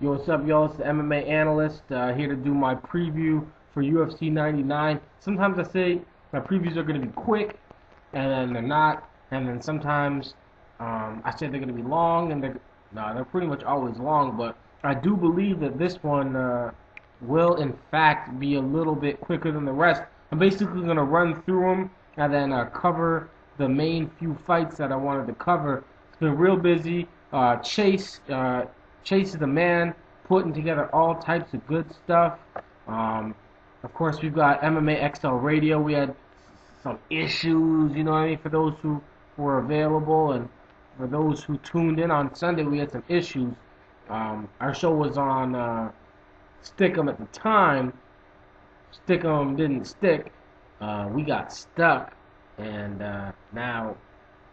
Yo, what's up, y'all? It's the MMA Analyst here to do my preview for UFC 99. Sometimes I say my previews are going to be quick, and then they're not. And then sometimes I say they're going to be long, and they're pretty much always long. But I do believe that this one will, in fact, be a little bit quicker than the rest. I'm basically going to run through them and then cover the main few fights that I wanted to cover. It's been real busy. Chase is the man, putting together all types of good stuff. Of course, we've got MMA XL Radio. We had some issues, you know what I mean, for those who were available, and for those who tuned in on Sunday, we had some issues. Our show was on Stick'em at the time. Stick'em didn't stick. We got stuck, and now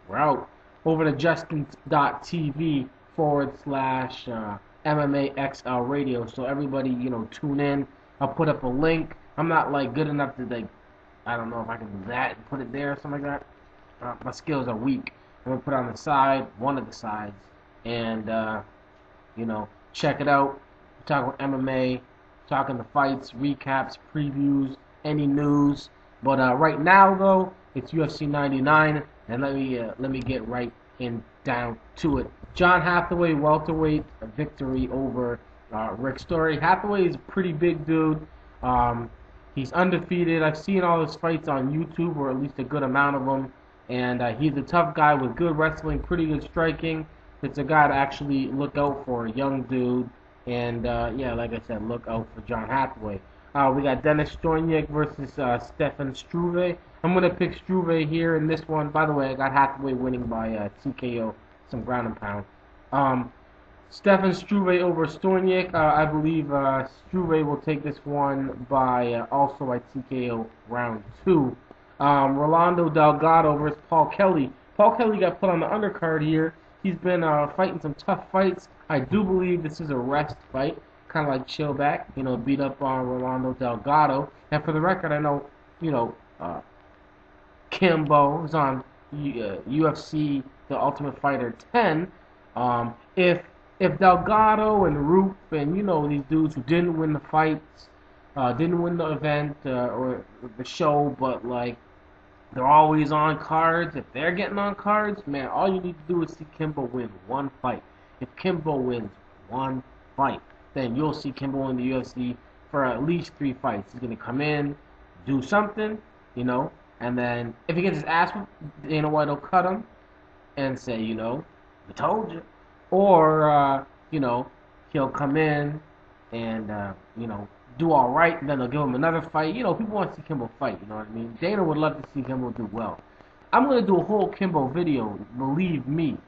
we're out. Over to justin.tv /MMA XL Radio. So everybody, tune in. I'll put up a link. I'm not good enough to I don't know if I can do that and put it there or something like that. My skills are weak. I'm gonna put it on the side, one of the sides, and check it out. We're talking MMA, talking the fights, recaps, previews, any news. But right now though, it's UFC 99, and let me get right in down to it. John Hathaway, welterweight, a victory over Rick Story. Hathaway is a pretty big dude. He's undefeated. I've seen all his fights on YouTube, or at least a good amount of them. And he's a tough guy with good wrestling, pretty good striking. It's a guy to actually look out for, a young dude. And, like I said, look out for John Hathaway. We got Denis Stonyk versus Stefan Struve. I'm going to pick Struve here in this one. By the way, I got Hathaway winning by TKO, some ground and pound. Stefan Struve over Stonyk. I believe Struve will take this one by also by TKO round 2. Rolando Delgado versus Paul Kelly. Paul Kelly got put on the undercard here. He's been fighting some tough fights. I do believe this is a rest fight, kind of like chill back, beat up on Rolando Delgado. And for the record, I know, Kimbo is on UFC The Ultimate Fighter 10. If Delgado and Roop and these dudes who didn't win the fights, didn't win the event or the show, but they're always on cards. If they're getting on cards, man, all you need to do is see Kimbo win one fight. If Kimbo wins one fight, then you'll see Kimbo in the UFC for at least 3 fights. He's gonna come in, do something, and then if he gets his ass whipped, Dana White will cut him and say, we told you. Or, he'll come in and, do all right, and then they'll give him another fight. People want to see Kimbo fight, you know what I mean? Dana would love to see Kimbo do well. I'm going to do a whole Kimbo video, believe me.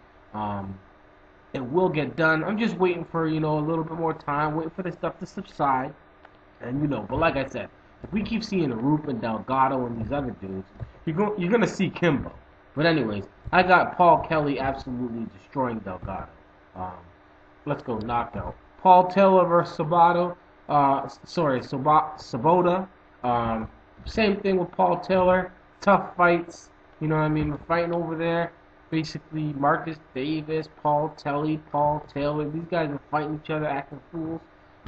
It will get done. I'm just waiting for, a little bit more time, waiting for this stuff to subside. And, but like I said, if we keep seeing Roop and Delgado and these other dudes, you're going to see Kimbo. But anyways, I got Paul Kelly absolutely destroying Delgado. Let's go knockout. Paul Taylor versus Sabota. Same thing with Paul Taylor. Tough fights. You know what I mean? We're fighting over there. Basically, Marcus Davis, Paul Taylor. These guys are fighting each other, acting fools.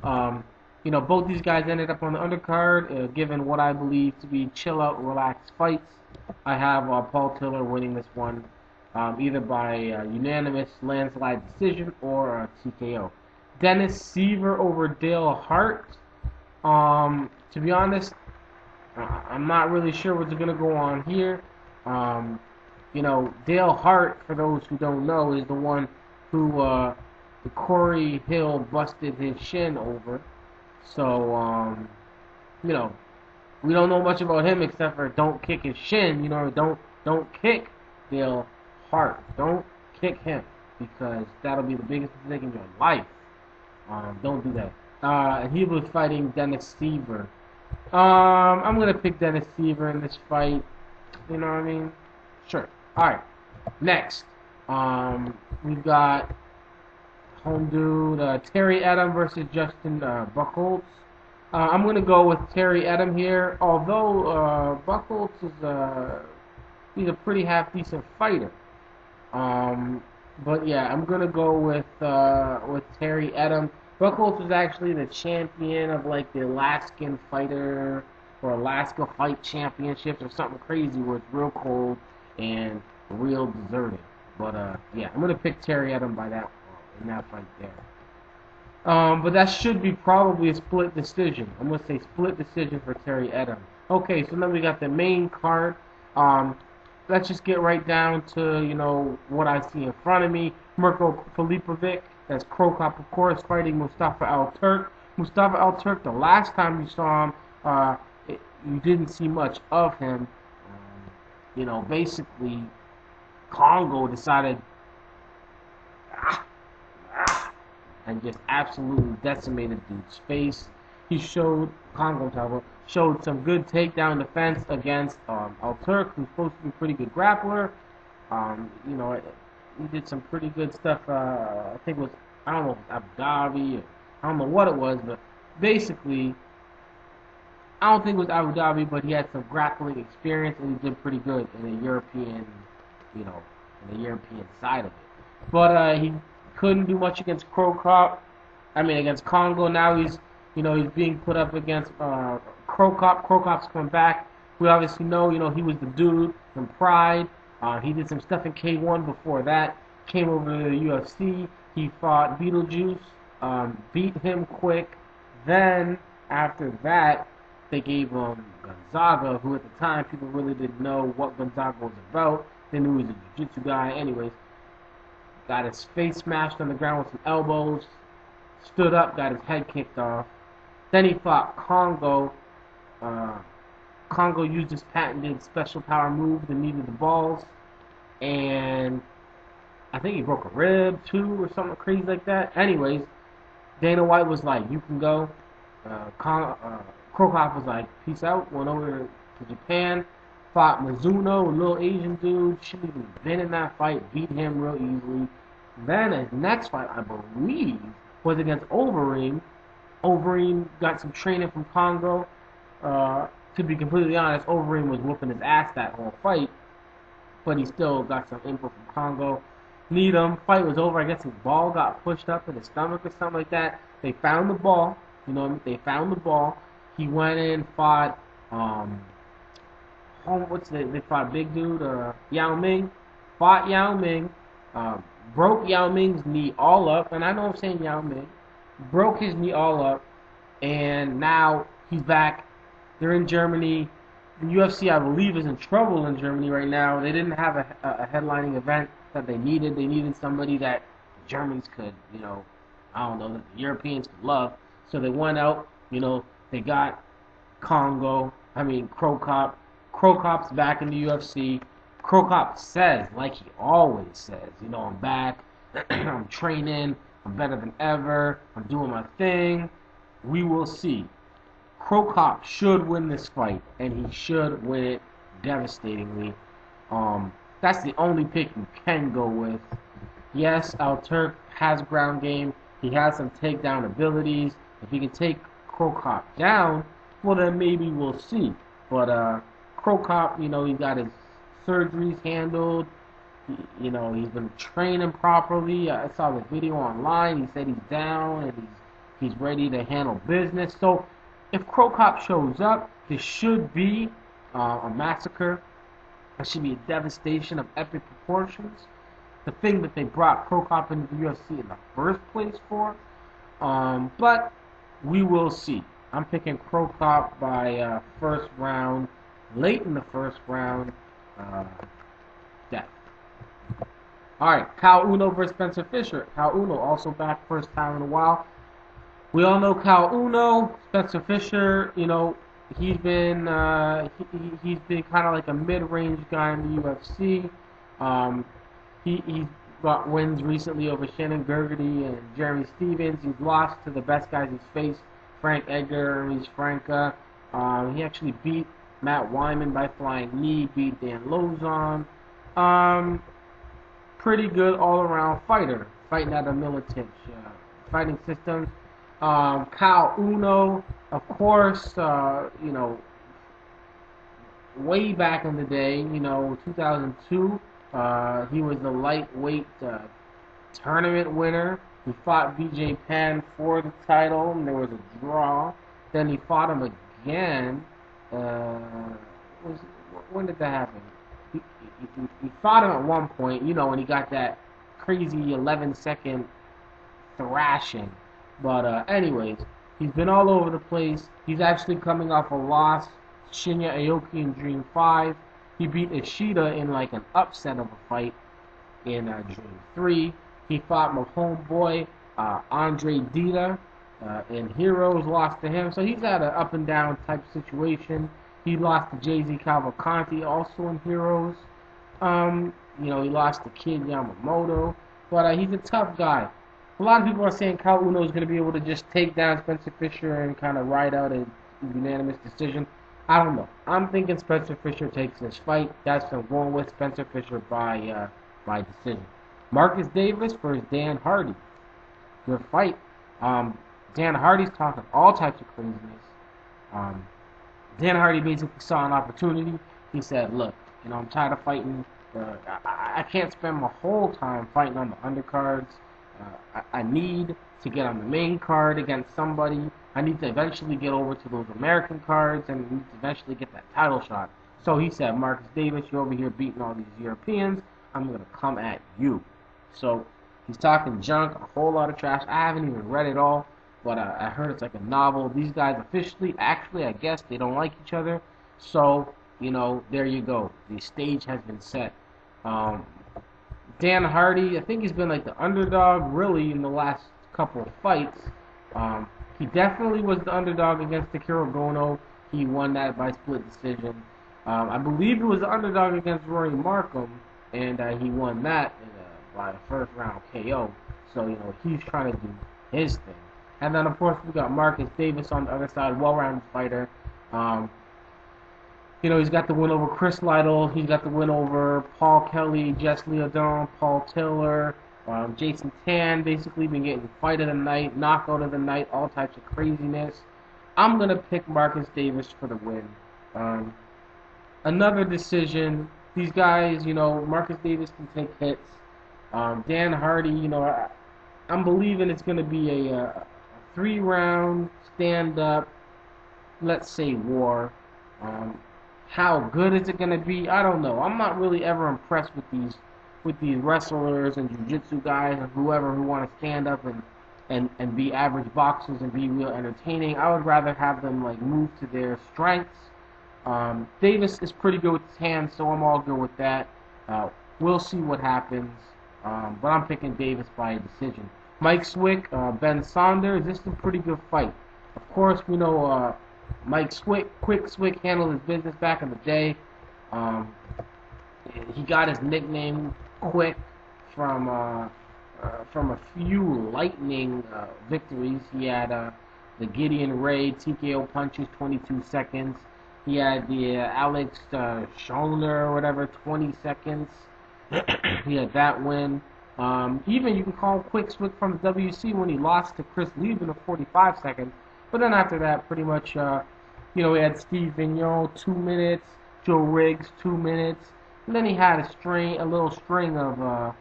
Both these guys ended up on the undercard, given what I believe to be chill-out, relaxed fights. I have Paul Taylor winning this one, either by unanimous landslide decision or TKO. Dennis Seaver over Dale Hart. To be honest, I'm not really sure what's going to go on here. Dale Hart, for those who don't know, is the one who Corey Hill busted his shin over. So, we don't know much about him except for don't kick his shin. Don't kick Dale Hart. Don't kick him, because that'll be the biggest mistake in your life. Don't do that. And he was fighting Dennis Seaver. I'm gonna pick Dennis Seaver in this fight. You know what I mean? Sure. All right. Next, we've got home dude Terry Edom versus Justin Buchholz. I'm gonna go with Terry Edom here. Although Buchholz is he's a pretty half decent fighter. But yeah, I'm gonna go with Terry Edom. Buchholz was actually the champion of like the Alaskan Fighter or Alaska Fight Championships or something crazy where it's real cold and real deserted. But yeah, I'm gonna pick Terry Edom by that in that fight there. But that should be probably a split decision. I'm gonna say split decision for Terry Edom. Okay, so then we got the main card. Let's just get right down to what I see in front of me. Mirko Filipovic, that's Krokop, of course, fighting Mustafa Al-Turk. Mustafa Al-Turk, the last time you saw him, you didn't see much of him. Basically, Kongo decided and just absolutely decimated dude's face. He showed showed some good takedown defense against Al-Turk, who's supposed to be a pretty good grappler. He did some pretty good stuff. I think it was, I don't know if it was Abu Dhabi, or I don't know what it was, but basically, I don't think it was Abu Dhabi, but he had some grappling experience and he did pretty good in the European, in the European side of it. But he couldn't do much against against Kongo. Now he's being put up against Krokop. Krokop's coming back. We obviously know, he was the dude from Pride. He did some stuff in K1 before that. Came over to the UFC. He fought Beetlejuice, beat him quick. Then, after that, they gave him Gonzaga, who at the time people really didn't know what Gonzaga was about. They knew he was a jiu-jitsu guy. Anyways, got his face smashed on the ground with some elbows. Stood up, got his head kicked off. Then he fought Kongo. Kongo used his patented special power move, the knee to the balls, and I think he broke a rib too, or something crazy like that. Anyways, Dana White was like, "You can go." Krokop was like, "Peace out." Went over to Japan, fought Mizuno, a little Asian dude. Shouldn't even been in that fight. Beat him real easily. Then his next fight, I believe, was against Overeem. Overeem got some training from Kongo. To be completely honest, Overeem was whooping his ass that whole fight, but he still got some input from Kongo. Need him. Fight was over. I guess his ball got pushed up in his stomach or something like that. They found the ball. They found the ball. He went in, fought. They fought big dude, Yao Ming. Fought Yao Ming. Broke Yao Ming's knee all up, and I know I'm saying Yao Ming. Broke his knee all up, and now he's back. They're in Germany. The UFC, I believe, is in trouble in Germany right now. They didn't have a headlining event that they needed. They needed somebody that the Germans could, I don't know, that the Europeans could love. So they went out, they got Krokop. Krokop's back in the UFC. Krokop says, like he always says, I'm back, I'm training, I'm better than ever, I'm doing my thing. We will see. Krokop should win this fight, and he should win it devastatingly. That's the only pick you can go with. Yes, Al-Turk has ground game. He has some takedown abilities. If he can take Krokop down, well, then maybe we'll see. But Krokop, he got his surgeries handled. He's been training properly. I saw the video online. He said he's down and he's ready to handle business. So if Krokop shows up, this should be a massacre. It should be a devastation of epic proportions. The thing that they brought Krokop into the UFC in the first place for. But we will see. I'm picking Krokop by first round, late in the first round, death. Alright, Kyle Uno versus Spencer Fisher. Kyle Uno also back first time in a while. We all know Kyle Uno. Spencer Fisher, he's been kind of like a mid-range guy in the UFC. He's got wins recently over Shannon Gergety and Jeremy Stevens. He's lost to the best guys he's faced, Frank Edgar, Hermes Franca. He actually beat Matt Wyman by flying knee, beat Dan Lozon. Pretty good all-around fighter, fighting out of militant fighting systems. Kyle Uno, of course, way back in the day, 2002, he was the lightweight tournament winner He fought BJ Penn for the title, and there was a draw. Then he fought him again. Was, when did that happen? He fought him at one point, you know, when he got that crazy 11-second thrashing. But anyways, he's been all over the place. He's actually coming off a loss to Shinya Aoki in Dream 5. He beat Ishida in like an upset of a fight in Dream 3. He fought my homeboy Andre Dita in Heroes, lost to him. So he's had an up and down type situation. He lost to Jay-Z Cavalcanti also in Heroes. You know, he lost to Kid Yamamoto. But he's a tough guy. A lot of people are saying Kyle Uno is going to be able to just take down Spencer Fisher and kind of ride out a unanimous decision. I don't know. I'm thinking Spencer Fisher takes this fight. That's what I'm going with. Spencer Fisher by decision. Marcus Davis versus Dan Hardy. Good fight. Dan Hardy's talking all types of craziness. Dan Hardy basically saw an opportunity. He said, look, you know, I'm tired of fighting. I can't spend my whole time fighting on the undercards. I need to get on the main card against somebody. I need to eventually get over to those American cards and need to eventually get that title shot. So he said, Marcus Davis, you're over here beating all these Europeans. I'm going to come at you. So he's talking junk, a whole lot of trash. I haven't even read it all, but I heard it's like a novel. These guys officially, actually, I guess they don't like each other. So, you know, there you go. The stage has been set. Dan Hardy, I think he's been like the underdog really in the last couple of fights. He definitely was the underdog against Akira Gono. He won that by split decision. I believe he was the underdog against Rory Markham, and he won that by a first round KO. So, you know, he's trying to do his thing. And then, of course, we got Marcus Davis on the other side, well-rounded fighter. You know, he's got the win over Chris Lytle. He's got the win over Paul Kelly, Jess Leodon, Paul Tiller, Jason Tan. Basically been getting fight of the night, knockout of the night, all types of craziness. I'm going to pick Marcus Davis for the win. Another decision. These guys, you know, Marcus Davis can take hits. Dan Hardy, you know, I'm believing it's going to be a 3-round stand-up, let's say, war. How good is it going to be? I don't know. I'm not really ever impressed with these wrestlers and jiu-jitsu guys and whoever who want to stand up and be average boxers and be real entertaining. I would rather have them like move to their strengths. Davis is pretty good with his hands, so I'm all good with that. We'll see what happens. But I'm picking Davis by a decision. Mike Swick, Ben Saunders. This is a pretty good fight. Of course, we know Mike Swick, Quick Swick, handled his business back in the day. He got his nickname Quick from a few lightning victories. He had the Gideon Ray TKO punches, 22 seconds. He had the Alex Schoner or whatever, 20 seconds. He had that win. Even you can call him Quick Swick from the WC when he lost to Chris Lieben of 45 seconds. But then after that, pretty much, you know, he had Steve Vigneault, 2 minutes, Joe Riggs, 2 minutes, and then he had a little string of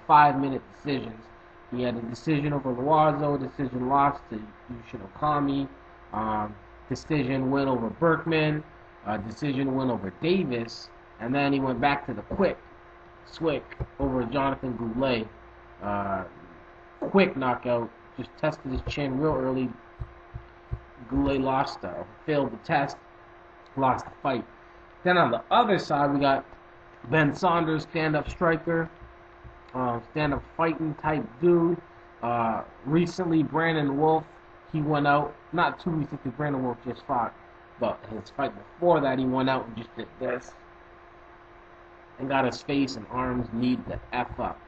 5-minute decisions. He had a decision over Loazo, decision loss to Yushin Okami, decision win over Berkman, decision win over Davis, and then he went back to the Quick Swick over Jonathan Goulet. Quick knockout, just tested his chin real early. Goulet lost, failed the test, lost the fight. Then on the other side, we got Ben Saunders, stand-up striker, stand-up fighting type dude. Recently, Brandon Wolf, he went out, not too recently, Brandon Wolf just fought, but his fight before that, he went out and just did this, and got his face and arms kneed the F up.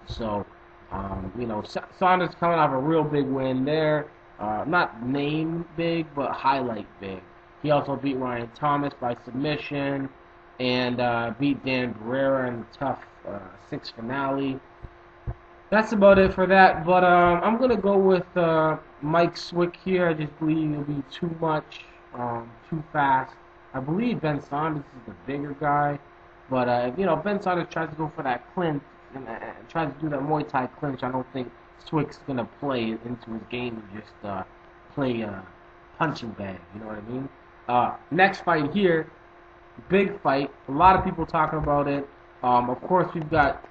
So, you know, Saunders coming off a real big win there. Not name big, but highlight big. He also beat Ryan Thomas by submission and beat Dan Barrera in the tough 6 finale. That's about it for that. But I'm going to go with Mike Swick here. I just believe it'll be too much, too fast. I believe Ben Saunders is the bigger guy. But, you know, Ben Saunders tries to go for that clinch and tries to do that Muay Thai clinch. I don't think Swick's gonna play into his game and just play punching bag. You know what I mean? Next fight here, big fight. A lot of people talking about it. Of course, we've got.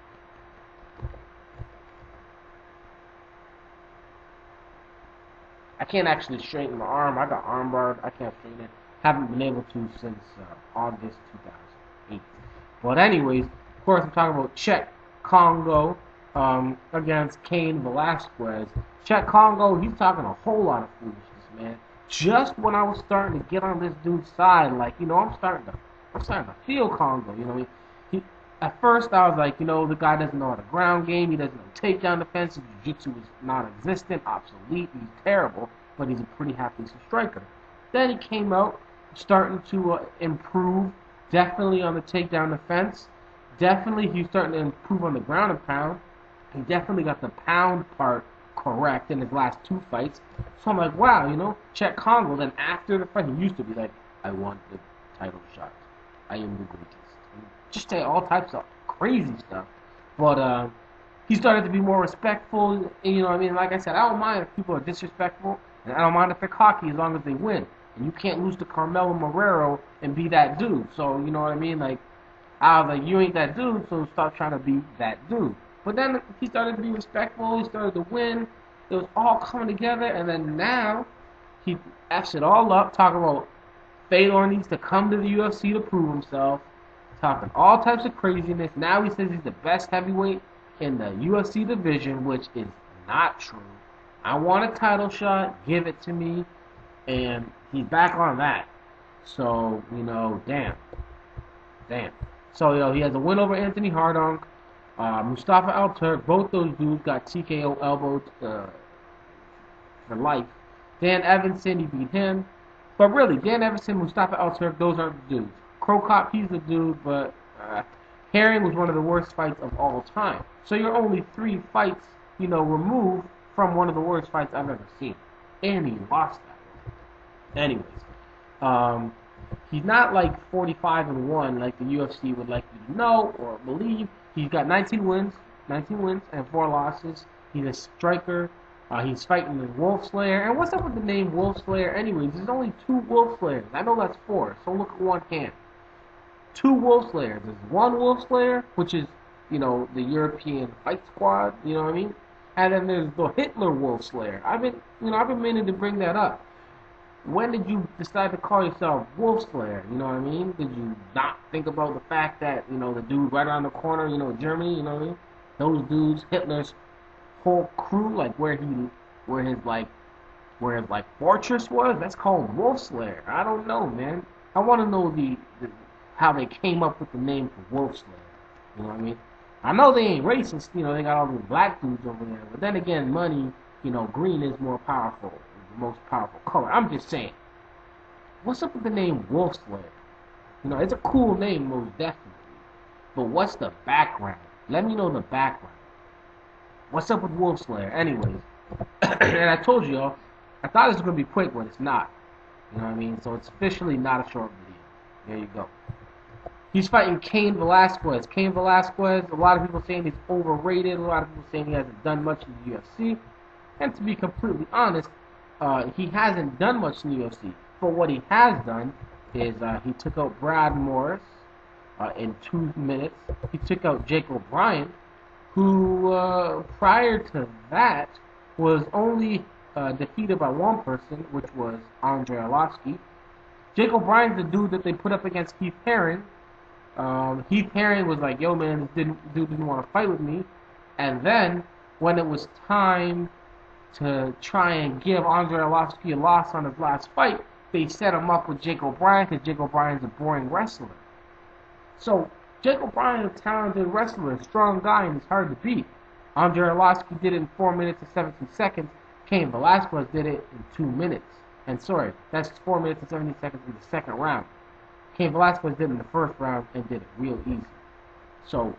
I can't actually straighten my arm. I got arm barred. I can't straighten it. Haven't been able to since August 2008. But anyways, of course, I'm talking about Kongo against Cain Velasquez. Kongo, he's talking a whole lot of foolishness, man. Just when I was starting to get on this dude's side, like, you know, I'm starting to feel Kongo. You know, at first I was like, you know, the guy doesn't know how to ground game. He doesn't know takedown defense. His jiu-jitsu is non-existent, obsolete. He's terrible, but he's a pretty half-decent striker. Then he came out, starting to improve. Definitely on the takedown defense. Definitely he's starting to improve on the ground and pound. He definitely got the pound part correct in his last 2 fights. So I'm like, wow, you know, Kongo. Then after the fight, he used to be like, I want the title shot. I am the greatest. And just say all types of crazy stuff. But he started to be more respectful. And, you know what I mean? Like I said, I don't mind if people are disrespectful. And I don't mind if they're cocky as long as they win. And you can't lose to Carmelo Marrero and be that dude. So, you know what I mean? Like, I was like, you ain't that dude, so stop trying to be that dude. But then he started to be respectful. He started to win. It was all coming together. And then now, he F's it all up, talking about Fedor needs to come to the UFC to prove himself. Talking all types of craziness. Now he says he's the best heavyweight in the UFC division, which is not true. I want a title shot. Give it to me. And he's back on that. So, you know, damn. So, you know, he has a win over Anthony Hardonk. Mustafa Al-Turk, both those dudes got TKO elbowed for life. Dan Evanson, he beat him. But really, Dan Evanson, Mustafa Al-Turk, those aren't the dudes. Krokop, he's the dude, but Herring was one of the worst fights of all time. So you're only 3 fights, you know, removed from one of the worst fights I've ever seen. And he lost that. Anyways, he's not like 45-1 like the UFC would like you to know or believe. He's got 19 wins and 4 losses. He's a striker. He's fighting the Wolf Slayer. And what's up with the name Wolf Slayer? Anyways, there's only 2 Wolf Slayers. I know that's 4, so look at one hand. 2 Wolf Slayers. There's one Wolf Slayer, which is, you know, the European Fight Squad. You know what I mean? And then there's the Hitler Wolf Slayer. I've been meaning to bring that up. When did you decide to call yourself Wolf Slayer? You know what I mean? Did you not think about the fact that, you know, the dude right around the corner, you know, Germany, you know what I mean? Those dudes, Hitler's whole crew, like where his fortress was, that's called Wolf Slayer. I don't know, man. I want to know how they came up with the name for Wolf Slayer. You know what I mean? I know they ain't racist, you know, they got all these black dudes over there. But then again, money, you know, green is more powerful. The most powerful color. I'm just saying. What's up with the name Wolf Slayer? You know, it's a cool name, most definitely. But what's the background? Let me know the background. What's up with Wolf Slayer? Anyways, and I told you, all I thought it was going to be quick, but it's not. You know what I mean? So it's officially not a short video. There you go. He's fighting Cain Velasquez. Cain Velasquez, a lot of people saying he's overrated. A lot of people saying he hasn't done much in the UFC. And to be completely honest, he hasn't done much in the UFC. But what he has done is he took out Brad Morris in 2 minutes. He took out Jake O'Brien, who prior to that was only defeated by one person, which was Andrei Arlovsky. Jake O'Brien's the dude that they put up against Heath Herring. Heath Herring was like, yo man, this dude didn't want to fight with me. And then when it was time to try and give Andrei Arlovsky a loss on his last fight, they set him up with Jake O'Brien because Jake O'Brien's a boring wrestler. So Jake O'Brien is a talented wrestler, a strong guy, and he's hard to beat. Andrei Arlovsky did it in 4 minutes and 17 seconds. Cain Velasquez did it in 2 minutes. And sorry, that's 4 minutes and 17 seconds in the second round. Cain Velasquez did it in the first round and did it real easy. So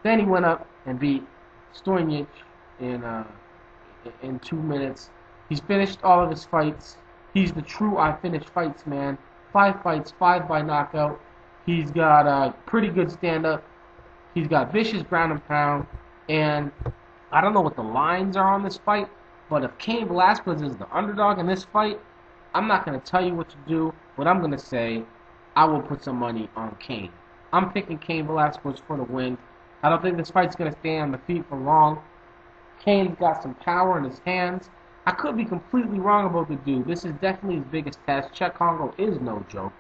then he went up and beat Stoynic in 2 minutes. He's finished all of his fights. He's the true I finish fights man. 5 fights, 5 by knockout. He's got a pretty good stand-up. He's got vicious ground and pound. And I don't know what the lines are on this fight, but if Cain Velasquez is the underdog in this fight, I'm not going to tell you what to do, but I'm going to say I will put some money on Cain. I'm picking Cain Velasquez for the win. I don't think this fight's going to stay on the feet for long. Cain's got some power in his hands. I could be completely wrong about the dude. This is definitely his biggest test. Czech Kongo is no joke.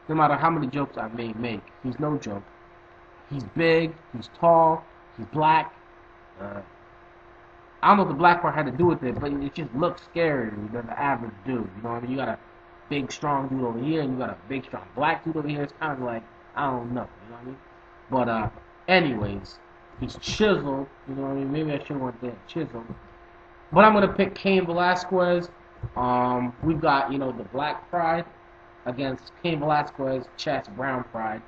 No matter how many jokes I may make, he's no joke. He's big, he's tall, he's black. I don't know what the black part had to do with it, but it just looks scarier than the average dude. You know what I mean? You got a big, strong dude over here, and you got a big, strong black dude over here. It's kind of like, I don't know. You know what I mean? But, anyways, he's chiseled. You know what I mean? Maybe I should have went there, chiseled. But I'm going to pick Cain Velasquez. We've got, the Black Pride against Cain Velasquez, Chess Brown Pride.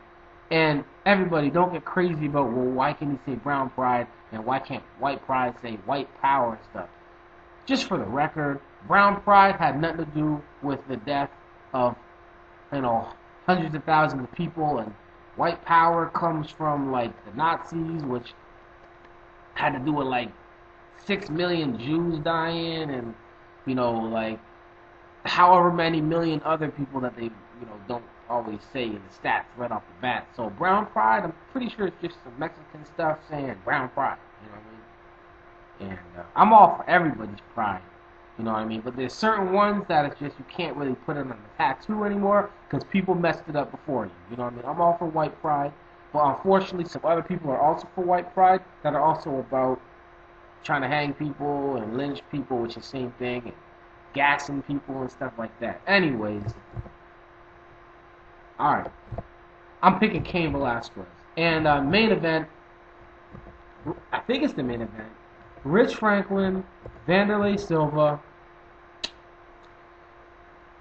And everybody, don't get crazy about, well, why can he say Brown Pride and why can't White Pride say White Power and stuff? Just for the record, Brown Pride had nothing to do with the death of, hundreds of thousands of people, and White Power comes from, the Nazis, which had to do with, 6 million Jews dying and, however many million other people that they, don't always say in the stats right off the bat. So Brown Pride, I'm pretty sure it's just some Mexican stuff saying Brown Pride, you know what I mean? And I'm all for everybody's pride, you know what I mean? But there's certain ones that it's just you can't really put it on a tattoo anymore because people messed it up before you know what I mean? I'm all for White Pride, but unfortunately some other people are also for White Pride that are also about trying to hang people and lynch people, which is the same thing, and gassing people and stuff like that. Anyways, alright, I'm picking Cain Velasquez. And main event, I think it's the main event, Rich Franklin, Wanderlei Silva.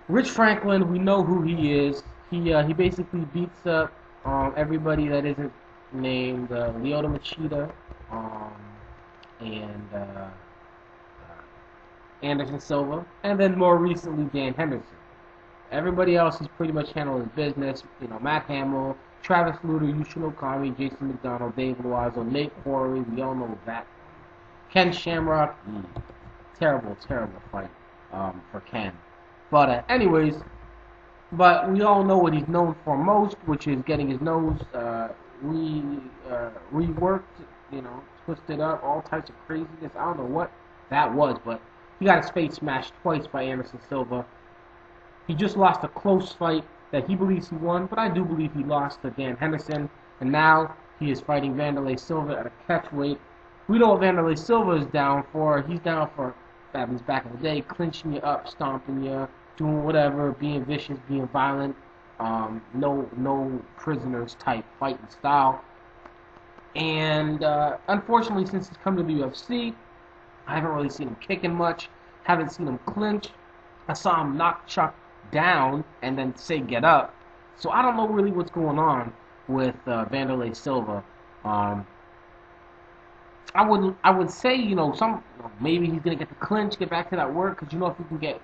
Rich Franklin, we know who he is. He basically beats up everybody that isn't named Lyoto Machida and Anderson Silva, and then more recently Dan Henderson. Everybody else has pretty much handled his business. Matt Hamill, Travis Lutter, Yushin Okami, Jason McDonald, Dave Loiseau, Nate Corey, we all know that. Ken Shamrock, terrible, terrible fight for Ken. But anyways, but we all know what he's known for most, which is getting his nose reworked, twisted up, all types of craziness. I don't know what that was, but he got his face smashed twice by Anderson Silva. He just lost a close fight that he believes he won, but I do believe he lost to Dan Henderson, and now he is fighting Wanderlei Silva at a catchweight. We know what Wanderlei Silva is down for. He's down for, that means back in the day, clinching you up, stomping you, doing whatever, being vicious, being violent, no prisoners type fighting style. And unfortunately, since he's come to the UFC, I haven't really seen him kicking much, haven't seen him clinch. I saw him knock Chuck down and then say get up. So I don't know really what's going on with Wanderlei Silva. I would say, maybe he's gonna get the clinch, get back to that work, because if you can get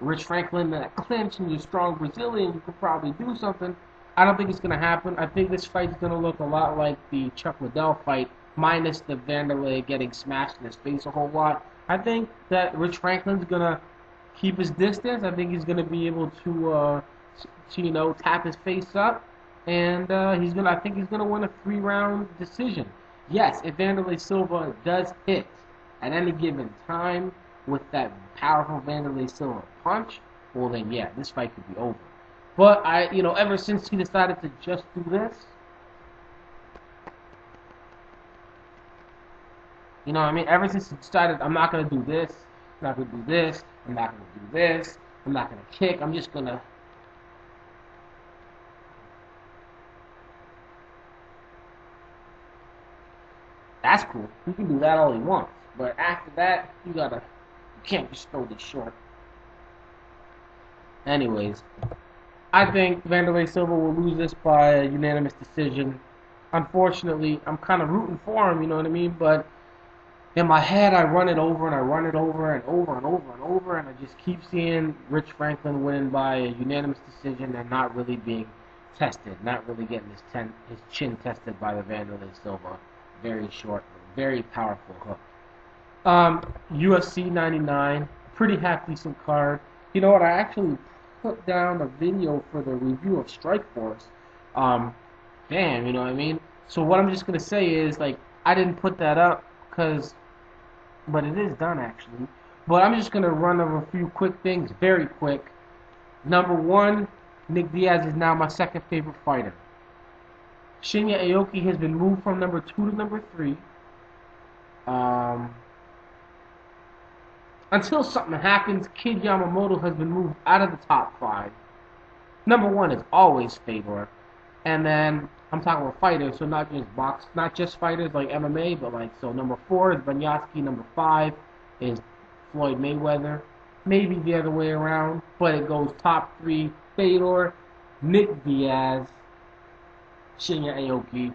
Rich Franklin in that clinch and you're a strong Brazilian, you could probably do something. I don't think it's gonna happen. I think this fight's gonna look a lot like the Chuck Liddell fight, minus the Wanderlei getting smashed in his face a whole lot. I think that Rich Franklin's gonna keep his distance. I think he's gonna be able to tap his face up, and I think he's gonna win a 3-round decision. Yes, if Wanderlei Silva does hit at any given time with that powerful Wanderlei Silva punch, well then yeah, this fight could be over. But ever since he decided to just do this, ever since he decided I'm not gonna do this, I'm not gonna do this, I'm not gonna do this, I'm not gonna kick, I'm just gonna that's cool. He can do that all he wants. But after that, you can't just throw this short. Anyways, I think Wanderlei Silva will lose this by a unanimous decision. Unfortunately, I'm kind of rooting for him, you know what I mean? But in my head, I run it over and I run it over and over and over and over, and I just keep seeing Rich Franklin win by a unanimous decision and not really being tested, not really getting his chin tested by the Wanderlei Silva. Very short, very powerful hook. UFC 99, pretty half decent card. You know what? I actually put down a video for the review of Strikeforce. Um, Damn, you know what I mean? So what I'm just gonna say is like I didn't put that up because, but it is done actually. But I'm just gonna run over a few quick things, very quick. Number one, Nick Diaz is now my second favorite fighter. Shinya Aoki has been moved from number 2 to number 3. Um, until something happens, Kid Yamamoto has been moved out of the top 5. Number 1 is always Fedor. And then I'm talking about fighters, so not just fighters like MMA, but like so number 4 is Banyatsky, number 5 is Floyd Mayweather. Maybe the other way around, but it goes top 3 Fedor, Nick Diaz, Shinya Aoki.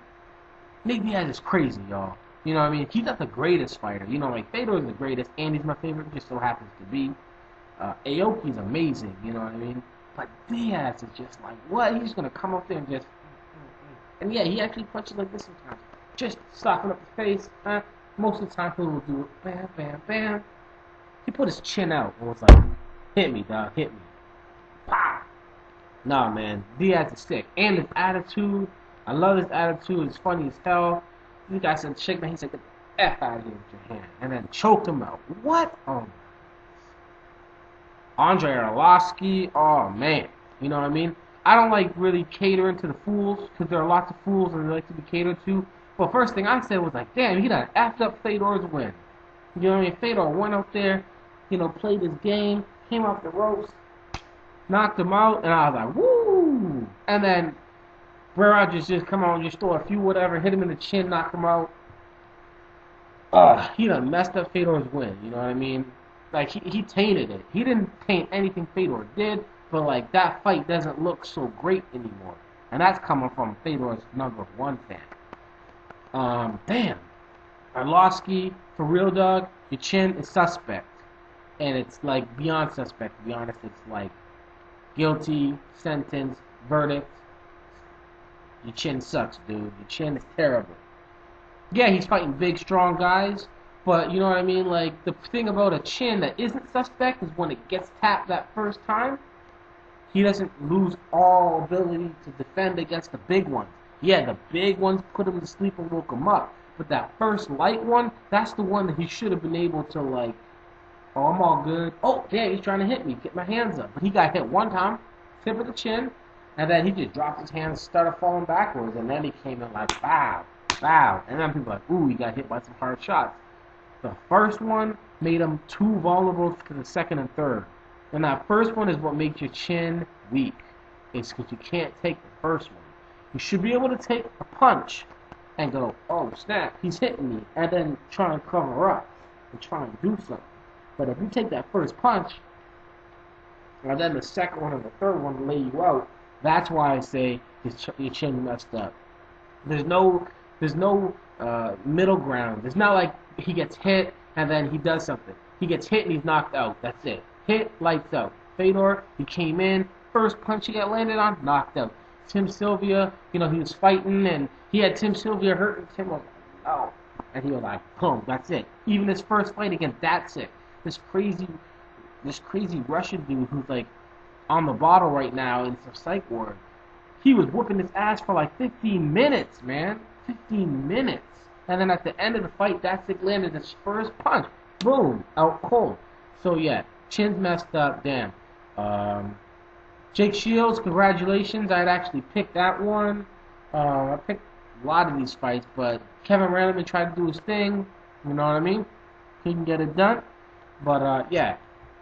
Nick Diaz is crazy, y'all. You know what I mean? He's not the greatest fighter. You know, like Fedor is the greatest, and he's my favorite, just so happens to be. Aoki's amazing, you know what I mean? But Diaz is just like, what? He's gonna come up there and just, and yeah, he actually punches like this sometimes. Just slapping up the face. Most of the time, he will do it. Bam, bam, bam. He put his chin out and was like, hit me, dog, hit me. Pow! Nah, man, Diaz is sick. And his attitude, I love his attitude. It's funny as hell. This guy said, shake my hand. He said, get the F out of here with your hand. And then choked him out. What? Oh, Andre Arlovsky, oh, man. You know what I mean? I don't like really catering to the fools because there are lots of fools and they like to be catered to. But first thing I said was like, damn, he done effed up Fedor's win. You know what I mean? Fedor went out there, you know, played his game, came off the ropes, knocked him out, and I was like, woo! And then Bray Rogers just come out and just throw a few whatever, hit him in the chin, knock him out. He done messed up Fedor's win, you know what I mean? Like, he tainted it. He didn't taint anything Fedor did, but, like, that fight doesn't look so great anymore. And that's coming from Fedor's number 1 fan. Damn. Arlovsky, for real, dog, your chin is suspect. And it's, like, beyond suspect, to be honest. It's, like, guilty, sentence, verdict. Your chin sucks, dude. Your chin is terrible. Yeah, he's fighting big, strong guys, but you know what I mean? Like, the thing about a chin that isn't suspect is when it gets tapped that first time, he doesn't lose all ability to defend against the big ones. Yeah, the big ones put him to sleep and woke him up. But that first light one, that's the one that he should have been able to, like, oh, I'm all good. Oh, yeah, he's trying to hit me. Get my hands up. But he got hit one time, tip of the chin, and then he just dropped his hands, started falling backwards, and then he came in like, bow, bow. And then people were like, ooh, he got hit by some hard shots. The first one made him too vulnerable to the second and third. And that first one is what makes your chin weak. It's because you can't take the first one. You should be able to take a punch and go, oh, snap, he's hitting me, and then try and cover up and try and do something. But if you take that first punch, and then the second one or the third one lay you out, that's why I say your chin messed up. There's no middle ground. It's not like he gets hit and then he does something. He gets hit and he's knocked out. That's it. Hit, lights out. Fedor, he came in, first punch he got landed on, knocked out. Tim Sylvia, you know, he was fighting and he had Tim Sylvia hurt and Tim was like, oh. And he was like, boom, that's it. Even his first fight against Datsik, this crazy Russian dude who's like on the bottle right now in some psych ward. He was whooping his ass for like 15 minutes, man. 15 minutes. And then at the end of the fight, Datsik landed his first punch. Boom, out cold. So yeah, chin's messed up, damn. Jake Shields, congratulations. I had actually picked that one. I picked a lot of these fights, but Kevin Randleman tried to do his thing. You know what I mean? Couldn't get it done. But yeah,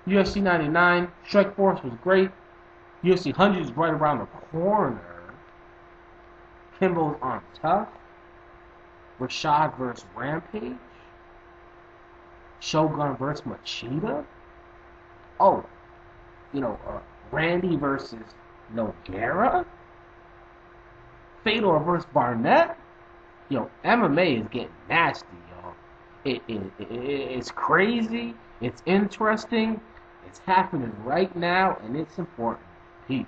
UFC 99, Strikeforce was great. UFC 100 is right around the corner. Kimbo's on tough. Rashad versus Rampage. Shogun versus Machida. Oh, you know, Randy versus Nogueira. Fedor versus Barnett. Yo, MMA is getting nasty, y'all. It's crazy. It's interesting. It's happening right now, and it's important. Peace.